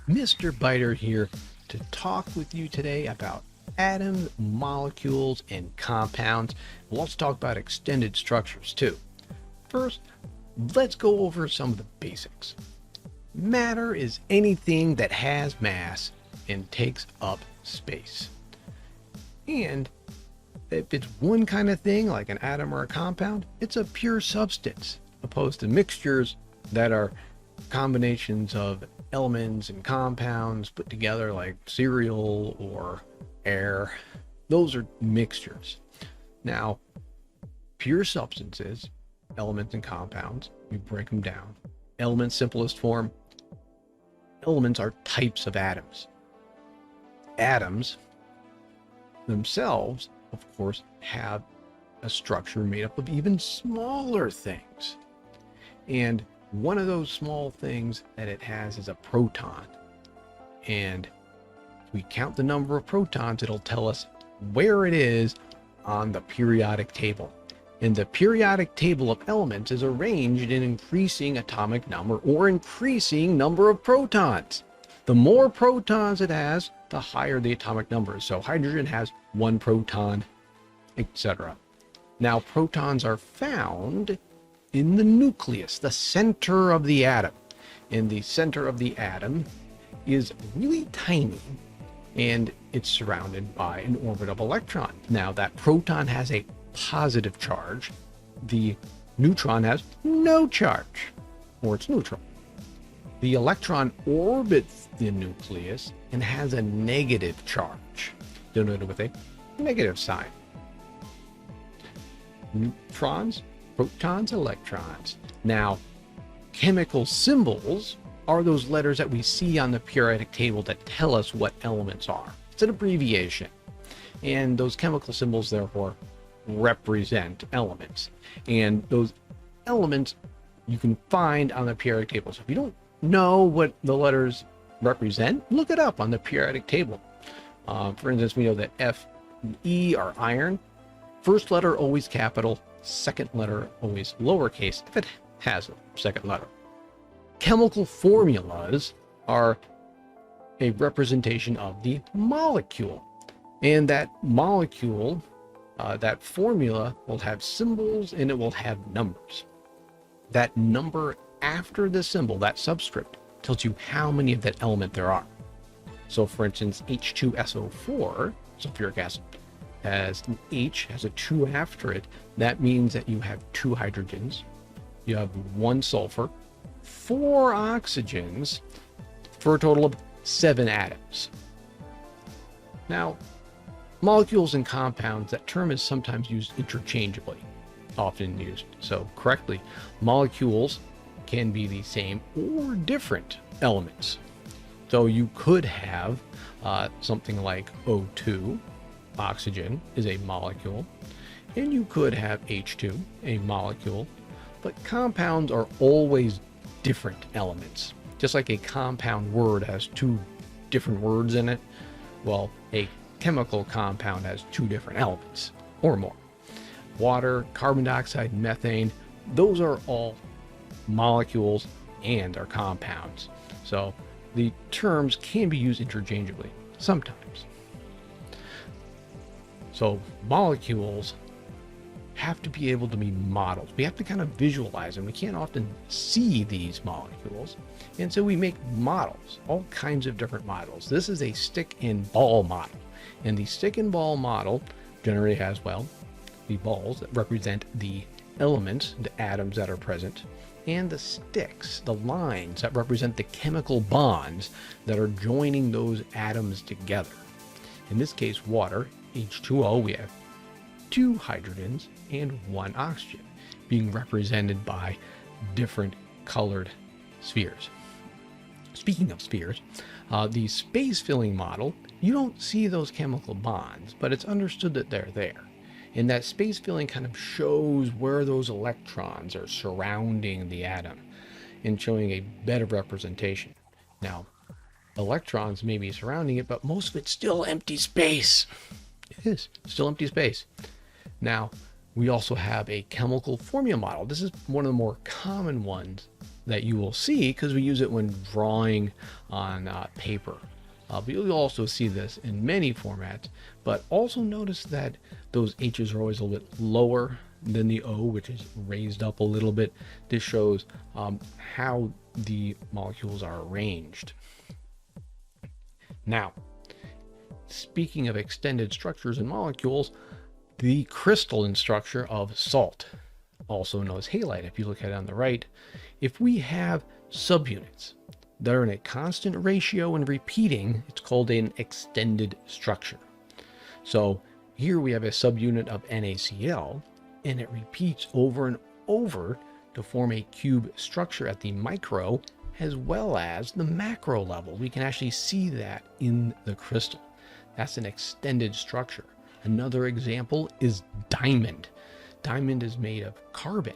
Mr. Biter here to talk with you today about atoms, molecules, and compounds. We'll also talk about extended structures too. First, let's go over some of the basics. Matter is anything that has mass and takes up space. And if it's one kind of thing, like an atom or a compound, it's a pure substance, opposed to mixtures that are combinations of elements and compounds put together like cereal or air. Those are mixtures. Now, pure substances, elements and compounds, we break them down. Elements, simplest form. Elements are types of atoms. Atoms themselves, of course, have a structure made up of even smaller things. And one of those small things that it has is a proton. And if we count the number of protons, it'll tell us where it is on the periodic table. And the periodic table of elements is arranged in increasing atomic number or increasing number of protons. The more protons it has, the higher the atomic number. So hydrogen has 1 proton, etc. Now, protons are found in the nucleus, the center of the atom. And the center of the atom is really tiny, and it's surrounded by an orbit of electron. Now, that proton has a positive charge. The neutron has no charge, or it's neutral. The electron orbits the nucleus and has a negative charge, denoted with a negative sign. Neutrons, protons, electrons. Now, chemical symbols are those letters that we see on the periodic table that tell us what elements are. It's an abbreviation. And those chemical symbols, therefore, represent elements. And those elements you can find on the periodic table. So if you don't know what the letters represent, look it up on the periodic table. For instance, we know that F and E are iron. First letter always capital, second letter always lowercase if it has a second letter. Chemical formulas are a representation of the molecule. And that molecule, that formula will have symbols and it will have numbers. That number after the symbol, that subscript, tells you how many of that element there are. So for instance, H2SO4, sulfuric acid, has an H, has a 2 after it. That means that you have 2 hydrogens, you have 1 sulfur, 4 oxygens, for a total of 7 atoms. Now, molecules and compounds, that term is sometimes used interchangeably, often used so correctly. Molecules can be the same or different elements. So you could have something like O2, oxygen is a molecule, and you could have H2, a molecule, but compounds are always different elements. Just like a compound word has 2 different words in it, well, a chemical compound has 2 different elements or more. Water, carbon dioxide, methane, those are all molecules and are compounds. So the terms can be used interchangeably sometimes. So molecules have to be able to be modeled. We have to kind of visualize them. We can't often see these molecules. And so we make models, all kinds of different models. This is a stick and ball model. And the stick and ball model generally has, well, the balls that represent the elements, the atoms that are present, and the sticks, the lines that represent the chemical bonds that are joining those atoms together. In this case, water, H2O, we have 2 hydrogens and 1 oxygen being represented by different colored spheres. Speaking of spheres, the space filling model, you don't see those chemical bonds, but it's understood that they're there. And that space filling kind of shows where those electrons are surrounding the atom and showing a better representation. Now, electrons may be surrounding it, but most of it's still empty space. It is still empty space. Now, we also have a chemical formula model. This is one of the more common ones that you will see because we use it when drawing on paper. But you'll also see this in many formats. But also notice that those H's are always a little bit lower than the O, which is raised up a little bit. This shows how the molecules are arranged. Now, speaking of extended structures in molecules, the crystalline structure of salt, also known as halite, if you look at it on the right, if we have subunits that are in a constant ratio and repeating, it's called an extended structure. So here we have a subunit of NaCl, and it repeats over and over to form a cube structure at the micro as well as the macro level. We can actually see that in the crystal. That's an extended structure. Another example is diamond. Diamond is made of carbon,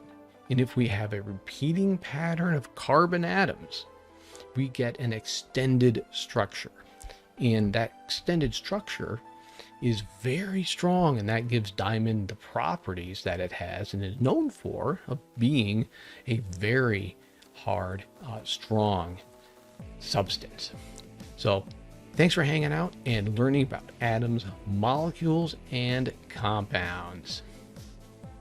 and if we have a repeating pattern of carbon atoms, we get an extended structure. And that extended structure is very strong, and that gives diamond the properties that it has and is known for of being a very hard, strong substance. So thanks for hanging out and learning about atoms, molecules, and compounds.